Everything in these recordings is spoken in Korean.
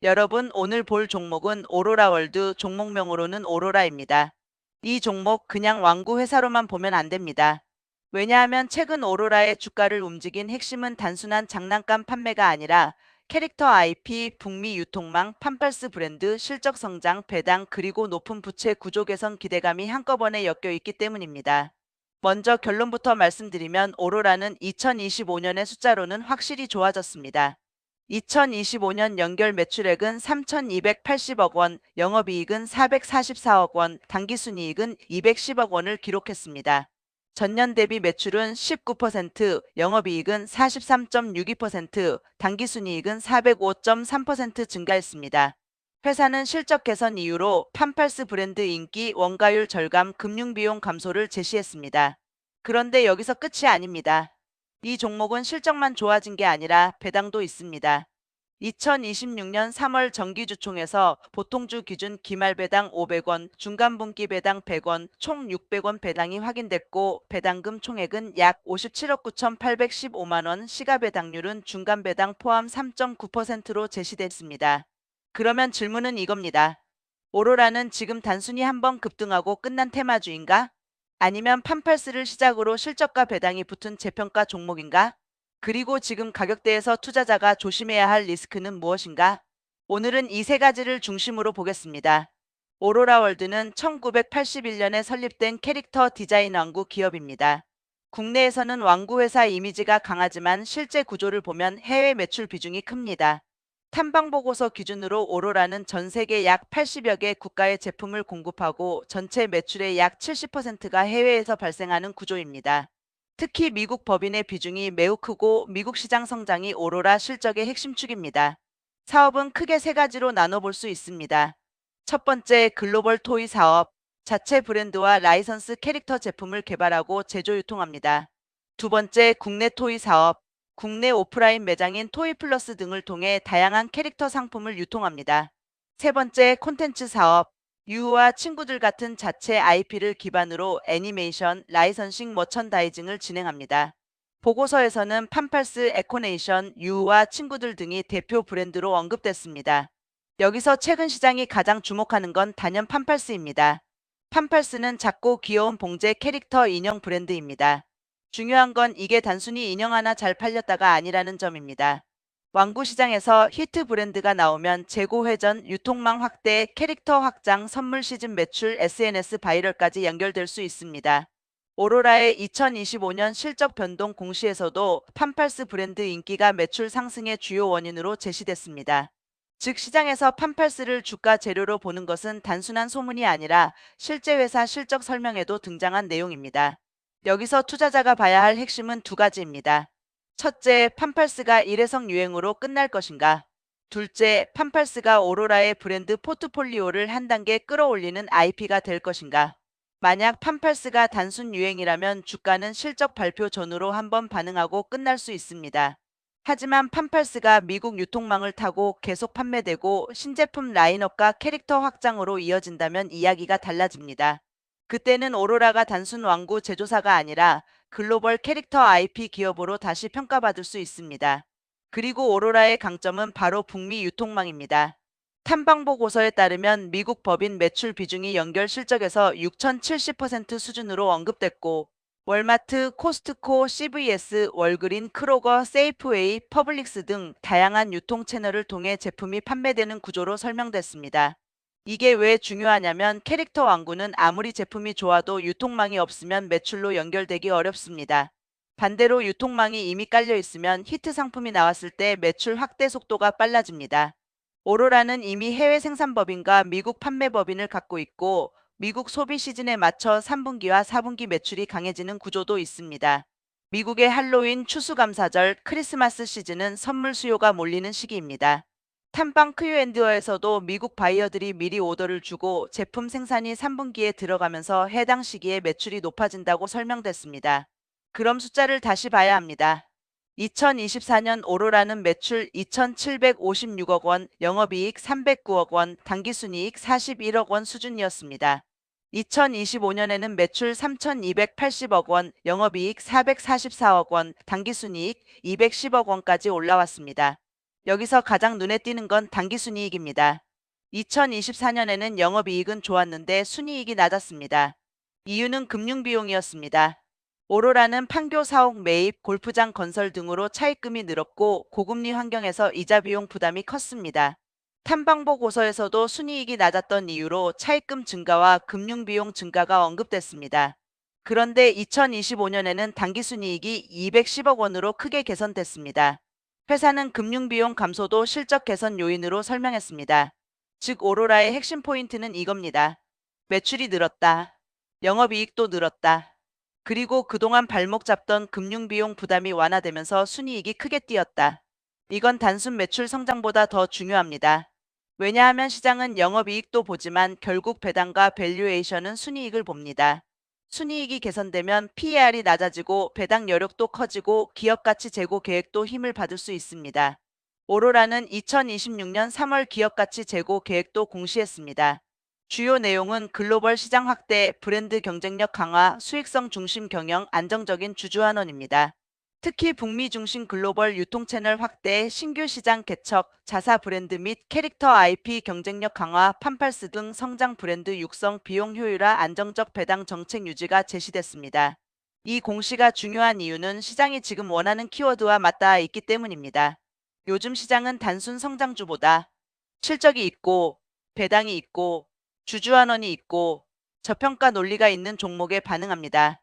여러분, 오늘 볼 종목은 오로라월드, 종목명으로는 오로라입니다. 이 종목 그냥 왕구 회사로만 보면 안 됩니다. 왜냐하면 최근 오로라의 주가를 움직인 핵심은 단순한 장난감 판매가 아니라 캐릭터 IP, 북미 유통망, 팜펄스 브랜드, 실적 성장, 배당, 그리고 높은 부채 구조 개선 기대감이 한꺼번에 엮여 있기 때문입니다. 먼저 결론부터 말씀드리면 오로라는 2025년의 숫자로는 확실히 좋아졌습니다. 2025년 연결 매출액은 3,280억 원, 영업이익은 444억 원, 당기순이익은 210억 원을 기록했습니다. 전년 대비 매출은 19%, 영업이익은 43.62%, 당기순이익은 405.3% 증가했습니다. 회사는 실적 개선 이유로 팜펄스 브랜드 인기, 원가율 절감, 금융비용 감소를 제시했습니다. 그런데 여기서 끝이 아닙니다. 이 종목은 실적만 좋아진 게 아니라 배당도 있습니다. 2026년 3월 정기주총에서 보통주 기준 기말 배당 500원, 중간분기 배당 100원, 총 600원 배당이 확인됐고 배당금 총액은 약 57억 9,815만 원, 시가 배당률은 중간 배당 포함 3.9%로 제시됐습니다. 그러면 질문은 이겁니다. 오로라는 지금 단순히 한번 급등하고 끝난 테마주인가? 아니면 팜펄스를 시작으로 실적과 배당이 붙은 재평가 종목인가? 그리고 지금 가격대에서 투자자가 조심해야 할 리스크는 무엇인가? 오늘은 이 세 가지를 중심으로 보겠습니다. 오로라월드는 1981년에 설립된 캐릭터 디자인 왕구 기업입니다. 국내에서는 왕구 회사 이미지가 강하지만 실제 구조를 보면 해외 매출 비중이 큽니다. 탐방보고서 기준으로 오로라는 전 세계 약 80여 개 국가의 제품을 공급하고 전체 매출의 약 70%가 해외에서 발생하는 구조입니다. 특히 미국 법인의 비중이 매우 크고 미국 시장 성장이 오로라 실적의 핵심 축입니다. 사업은 크게 세 가지로 나눠볼 수 있습니다. 첫 번째, 글로벌 토이 사업. 자체 브랜드와 라이선스 캐릭터 제품을 개발하고 제조 유통합니다. 두 번째, 국내 토이 사업. 국내 오프라인 매장인 토이플러스 등을 통해 다양한 캐릭터 상품을 유통합니다. 세 번째, 콘텐츠 사업. 유우와 친구들 같은 자체 IP를 기반으로 애니메이션, 라이선싱 머천다이징을 진행합니다. 보고서에서는 팜펄스, 에코네이션, 유우와 친구들 등이 대표 브랜드로 언급됐습니다. 여기서 최근 시장이 가장 주목하는 건 단연 팜펄스입니다. 팜펄스는 작고 귀여운 봉제 캐릭터 인형 브랜드입니다. 중요한 건 이게 단순히 인형 하나 잘 팔렸다가 아니라는 점입니다. 왕구 시장에서 히트 브랜드가 나오면 재고 회전, 유통망 확대, 캐릭터 확장, 선물 시즌 매출, SNS 바이럴까지 연결될 수 있습니다. 오로라의 2025년 실적 변동 공시에서도 팜펄스 브랜드 인기가 매출 상승의 주요 원인으로 제시됐습니다. 즉 시장에서 팜펄스를 주가 재료로 보는 것은 단순한 소문이 아니라 실제 회사 실적 설명에도 등장한 내용입니다. 여기서 투자자가 봐야 할 핵심은 두 가지입니다. 첫째, 팜펄스가 일회성 유행으로 끝날 것인가? 둘째, 팜펄스가 오로라의 브랜드 포트폴리오를 한 단계 끌어올리는 IP가 될 것인가? 만약 팜펄스가 단순 유행이라면 주가는 실적 발표 전후로 한번 반응하고 끝날 수 있습니다. 하지만 팜펄스가 미국 유통망을 타고 계속 판매되고 신제품 라인업과 캐릭터 확장으로 이어진다면 이야기가 달라집니다. 그때는 오로라가 단순 왕구 제조사가 아니라 글로벌 캐릭터 IP 기업으로 다시 평가받을 수 있습니다. 그리고 오로라의 강점은 바로 북미 유통망입니다. 탐방보고서에 따르면 미국 법인 매출 비중이 연결 실적에서 6,070% 수준으로 언급됐고 월마트, 코스트코, CVS, 월그린, 크로거, 세이프웨이, 퍼블릭스 등 다양한 유통 채널을 통해 제품이 판매되는 구조로 설명됐습니다. 이게 왜 중요하냐면 캐릭터 왕구는 아무리 제품이 좋아도 유통망이 없으면 매출로 연결되기 어렵습니다. 반대로 유통망이 이미 깔려 있으면 히트 상품이 나왔을 때 매출 확대 속도가 빨라집니다. 오로라는 이미 해외 생산법인과 미국 판매법인을 갖고 있고 미국 소비 시즌에 맞춰 3분기와 4분기 매출이 강해지는 구조도 있습니다. 미국의 할로윈, 추수감사절, 크리스마스 시즌은 선물 수요가 몰리는 시기입니다. 탐방 큐앤드어에서도 미국 바이어들이 미리 오더를 주고 제품 생산이 3분기에 들어가면서 해당 시기에 매출이 높아진다고 설명됐습니다. 그럼 숫자를 다시 봐야 합니다. 2024년 오로라는 매출 2,756억 원, 영업이익 309억 원, 당기순이익 41억 원 수준이었습니다. 2025년에는 매출 3,280억 원, 영업이익 444억 원, 당기순이익 210억 원까지 올라왔습니다. 여기서 가장 눈에 띄는 건 당기순이익입니다. 2024년에는 영업이익은 좋았는데 순이익이 낮았습니다. 이유는 금융비용이었습니다. 오로라는 판교 사옥 매입, 골프장 건설 등으로 차입금이 늘었고 고금리 환경에서 이자 비용 부담이 컸습니다. 탐방보고서에서도 순이익이 낮았던 이유로 차입금 증가와 금융비용 증가가 언급됐습니다. 그런데 2025년에는 당기순이익이 210억 원으로 크게 개선됐습니다. 회사는 금융비용 감소도 실적 개선 요인으로 설명했습니다. 즉 오로라의 핵심 포인트는 이겁니다. 매출이 늘었다. 영업이익도 늘었다. 그리고 그동안 발목 잡던 금융비용 부담이 완화되면서 순이익이 크게 뛰었다. 이건 단순 매출 성장보다 더 중요합니다. 왜냐하면 시장은 영업이익도 보지만 결국 배당과 밸류에이션은 순이익을 봅니다. 순이익이 개선되면 PER이 낮아지고 배당 여력도 커지고 기업 가치 제고 계획도 힘을 받을 수 있습니다. 오로라는 2026년 3월 기업 가치 제고 계획도 공시했습니다. 주요 내용은 글로벌 시장 확대, 브랜드 경쟁력 강화, 수익성 중심 경영, 안정적인 주주환원입니다. 특히 북미 중심 글로벌 유통 채널 확대, 신규 시장 개척, 자사 브랜드 및 캐릭터 IP 경쟁력 강화, 판팔스 등 성장 브랜드 육성, 비용 효율화, 안정적 배당 정책 유지가 제시됐습니다. 이 공시가 중요한 이유는 시장이 지금 원하는 키워드와 맞닿아 있기 때문입니다. 요즘 시장은 단순 성장주보다 실적이 있고, 배당이 있고, 주주환원이 있고, 저평가 논리가 있는 종목에 반응합니다.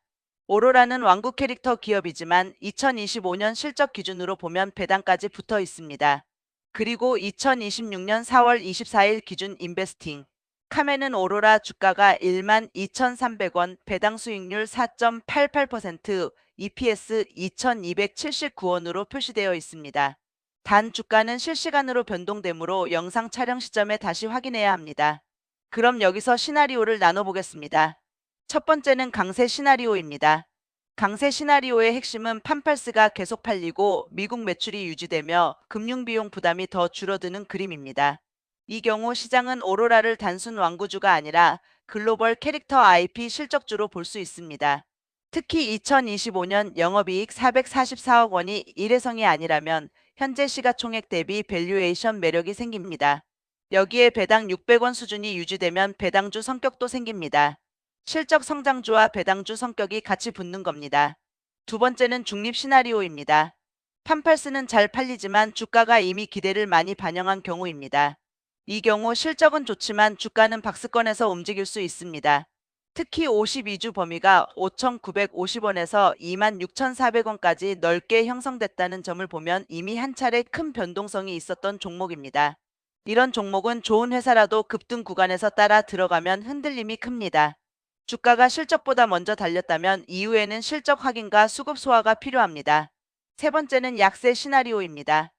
오로라는 왕국 캐릭터 기업이지만 2025년 실적 기준으로 보면 배당까지 붙어 있습니다. 그리고 2026년 4월 24일 기준 인베스팅. 카멘은 오로라 주가가 12,300원, 배당 수익률 4.88%, EPS 2,279원으로 표시되어 있습니다. 단 주가는 실시간으로 변동되므로 영상 촬영 시점에 다시 확인해야 합니다. 그럼 여기서 시나리오를 나눠보겠습니다. 첫 번째는 강세 시나리오입니다. 강세 시나리오의 핵심은 판팔스가 계속 팔리고 미국 매출이 유지되며 금융비용 부담이 더 줄어드는 그림입니다. 이 경우 시장은 오로라를 단순 왕구주가 아니라 글로벌 캐릭터 IP 실적주로 볼 수 있습니다. 특히 2025년 영업이익 444억 원이 일회성이 아니라면 현재 시가총액 대비 밸류에이션 매력이 생깁니다. 여기에 배당 600원 수준이 유지되면 배당주 성격도 생깁니다. 실적 성장주와 배당주 성격이 같이 붙는 겁니다. 두 번째는 중립 시나리오입니다. 판팔스는 잘 팔리지만 주가가 이미 기대를 많이 반영한 경우입니다. 이 경우 실적은 좋지만 주가는 박스권에서 움직일 수 있습니다. 특히 52주 범위가 5,950원에서 26,400원까지 넓게 형성됐다는 점을 보면 이미 한 차례 큰 변동성이 있었던 종목입니다. 이런 종목은 좋은 회사라도 급등 구간에서 따라 들어가면 흔들림이 큽니다. 주가가 실적보다 먼저 달렸다면 이후에는 실적 확인과 수급 소화가 필요합니다. 세 번째는 약세 시나리오입니다.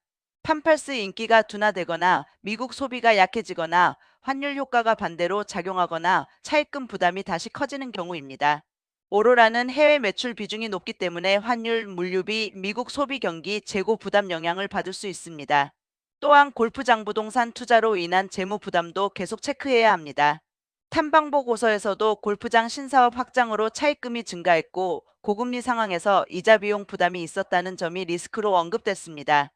판팔스 인기가 둔화되거나 미국 소비가 약해지거나 환율 효과가 반대로 작용하거나 차입금 부담이 다시 커지는 경우입니다. 오로라는 해외 매출 비중이 높기 때문에 환율, 물류비, 미국 소비 경기, 재고 부담 영향을 받을 수 있습니다. 또한 골프장 부동산 투자로 인한 재무 부담도 계속 체크해야 합니다. 탐방보고서에서도 골프장 신사업 확장으로 차입금이 증가했고 고금리 상황에서 이자 비용 부담이 있었다는 점이 리스크로 언급됐습니다.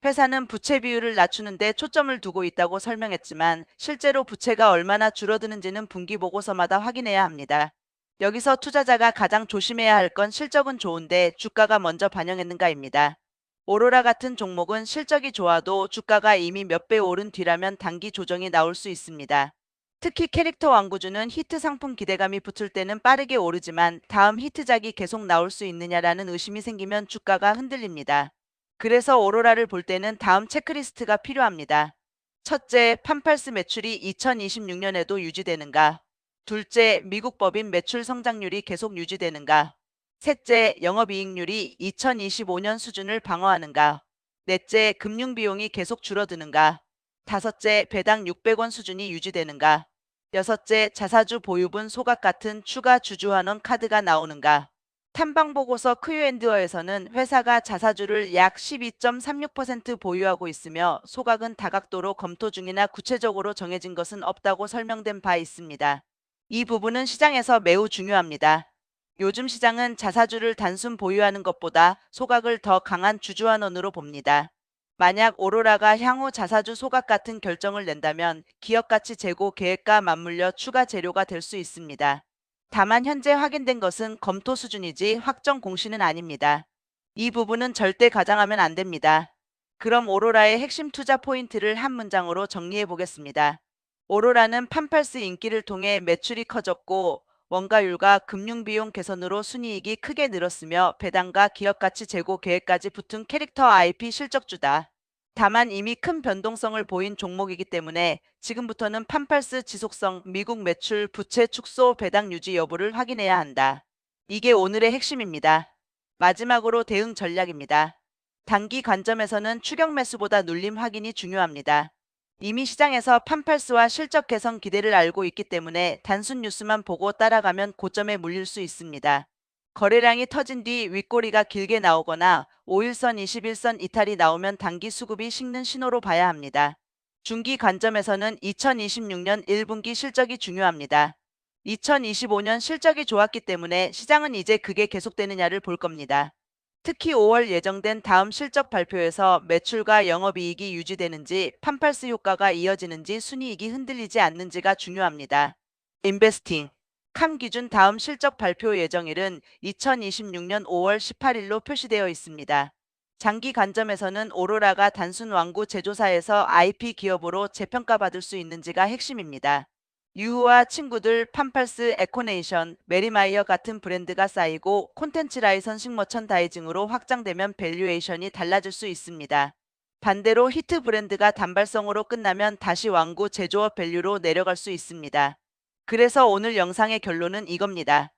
회사는 부채 비율을 낮추는 데 초점을 두고 있다고 설명했지만 실제로 부채가 얼마나 줄어드는지는 분기 보고서마다 확인해야 합니다. 여기서 투자자가 가장 조심해야 할 건 실적은 좋은데 주가가 먼저 반영했는가입니다. 오로라 같은 종목은 실적이 좋아도 주가가 이미 몇 배 오른 뒤라면 단기 조정이 나올 수 있습니다. 특히 캐릭터 왕구주는 히트 상품 기대감이 붙을 때는 빠르게 오르지만 다음 히트작이 계속 나올 수 있느냐라는 의심이 생기면 주가가 흔들립니다. 그래서 오로라를 볼 때는 다음 체크리스트가 필요합니다. 첫째, 판팔스 매출이 2026년에도 유지되는가? 둘째, 미국 법인 매출 성장률이 계속 유지되는가? 셋째, 영업이익률이 2025년 수준을 방어하는가? 넷째, 금융비용이 계속 줄어드는가? 다섯째, 배당 600원 수준이 유지되는가? 여섯째, 자사주 보유분 소각 같은 추가 주주환원 카드가 나오는가? 탐방보고서 큐앤드어에서는 회사가 자사주를 약 12.36% 보유하고 있으며 소각은 다각도로 검토 중이나 구체적으로 정해진 것은 없다고 설명된 바 있습니다. 이 부분은 시장에서 매우 중요합니다. 요즘 시장은 자사주를 단순 보유하는 것보다 소각을 더 강한 주주환원으로 봅니다. 만약 오로라가 향후 자사주 소각 같은 결정을 낸다면 기업 가치 재고 계획과 맞물려 추가 재료가 될 수 있습니다. 다만 현재 확인된 것은 검토 수준이지 확정 공시는 아닙니다. 이 부분은 절대 가장하면 안 됩니다. 그럼 오로라의 핵심 투자 포인트를 한 문장으로 정리해 보겠습니다. 오로라는 판팔스 인기를 통해 매출이 커졌고 원가율과 금융비용 개선으로 순이익이 크게 늘었으며 배당과 기업가치 제고 계획까지 붙은 캐릭터 IP 실적주다. 다만 이미 큰 변동성을 보인 종목이기 때문에 지금부터는 판팔스 지속성, 미국 매출, 부채 축소, 배당 유지 여부를 확인해야 한다. 이게 오늘의 핵심입니다. 마지막으로 대응 전략입니다. 단기 관점에서는 추격 매수보다 눌림 확인이 중요합니다. 이미 시장에서 판팔스와 실적 개선 기대를 알고 있기 때문에 단순 뉴스만 보고 따라가면 고점에 물릴 수 있습니다. 거래량이 터진 뒤 윗꼬리가 길게 나오거나 5일선, 21선 이탈이 나오면 단기 수급이 식는 신호로 봐야 합니다. 중기 관점에서는 2026년 1분기 실적이 중요합니다. 2025년 실적이 좋았기 때문에 시장은 이제 그게 계속되느냐를 볼 겁니다. 특히 5월 예정된 다음 실적 발표에서 매출과 영업이익이 유지되는지 판팔스 효과가 이어지는지 순이익이 흔들리지 않는지가 중요합니다. 인베스팅 캄 기준 다음 실적 발표 예정일은 2026년 5월 18일로 표시되어 있습니다. 장기 관점에서는 오로라가 단순 완구 제조사에서 IP 기업으로 재평가받을 수 있는지가 핵심입니다. 유후와 친구들, 판팔스, 에코네이션, 메리마이어 같은 브랜드가 쌓이고 콘텐츠 라이선싱 머천다이징으로 확장되면 밸류에이션이 달라질 수 있습니다. 반대로 히트 브랜드가 단발성으로 끝나면 다시 완구 제조업 밸류로 내려갈 수 있습니다. 그래서 오늘 영상의 결론은 이겁니다.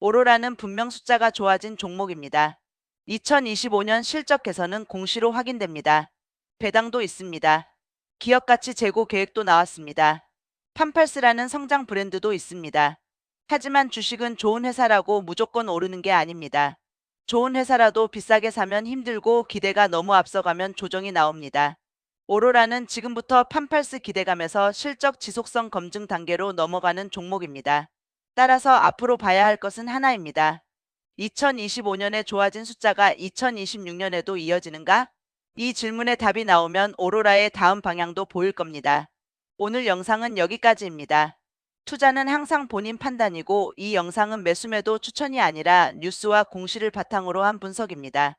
오로라는 분명 숫자가 좋아진 종목입니다. 2025년 실적 개선은 공시로 확인됩니다. 배당도 있습니다. 기업가치 재고 계획도 나왔습니다. 판팔스라는 성장 브랜드도 있습니다. 하지만 주식은 좋은 회사라고 무조건 오르는 게 아닙니다. 좋은 회사라도 비싸게 사면 힘들고 기대가 너무 앞서가면 조정이 나옵니다. 오로라는 지금부터 판팔스 기대감에서 실적 지속성 검증 단계로 넘어가는 종목입니다. 따라서 앞으로 봐야 할 것은 하나입니다. 2025년에 좋아진 숫자가 2026년에도 이어지는가? 이 질문에 답이 나오면 오로라의 다음 방향도 보일 겁니다. 오늘 영상은 여기까지입니다. 투자는 항상 본인 판단이고 이 영상은 매수매도 추천이 아니라 뉴스와 공시를 바탕으로 한 분석입니다.